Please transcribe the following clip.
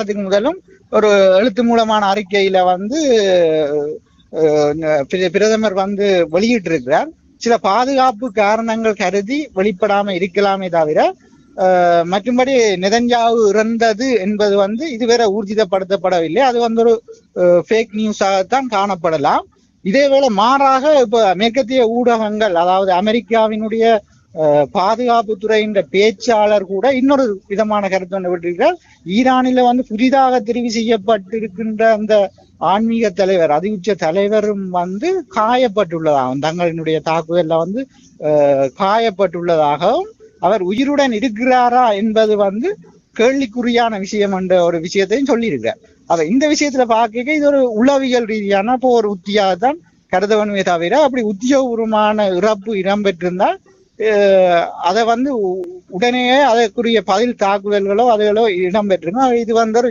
அதுக்கு முதலும் ஒரு எழுத்து மூலமான அறிக்கையில வந்து பிரதமர் வந்து வெளியிட்டு இருக்கிறார். சில பாதுகாப்பு காரணங்கள் கருதி வெளிப்படாம இருக்கலாமே தவிர மற்றும்படி நெதன்யாகு இறந்தது என்பது வந்து இதுவரை ஊர்ஜிதப்படுத்தப்படவில்லை. அது வந்து ஒரு ஃபேக் நியூஸாகத்தான் காணப்படலாம். இதேவேளை மாறாக இப்ப மேற்கத்திய ஊடகங்கள், அதாவது அமெரிக்காவினுடைய பாதுகாப்பு துறையின் பேச்சாளர் கூட இன்னொரு விதமான கருத்து ஒன்று விட்டிருக்கிறார். ஈரானில வந்து புதிதாக தெரிவு செய்யப்பட்டிருக்கின்ற அந்த ஆன்மீக தலைவர், அதிஉச்ச தலைவரும் வந்து காயப்பட்டுள்ளதாகவும், தங்களினுடைய தாக்குதல்ல வந்து காயப்பட்டுள்ளதாகவும், அவர் உயிருடன் இருக்கிறாரா என்பது வந்து கேள்விக்குறியான விஷயம் என்ற ஒரு விஷயத்தையும் சொல்லியிருக்கிறார். இந்த விஷயத்துல பார்க்க இது ஒரு உளவியல் ரீதியான ஒரு உத்தியாகத்தான் கருத வேணுமே தவிர, அப்படி உத்தியோகபூர்வமான இறப்பு இடம்பெற்றிருந்தால் அதை வந்து உடனே அதற்குரிய பதில் தாக்குதல்களோ அதுகளோ இடம்பெற்றிருக்கும். இது வந்து ஒரு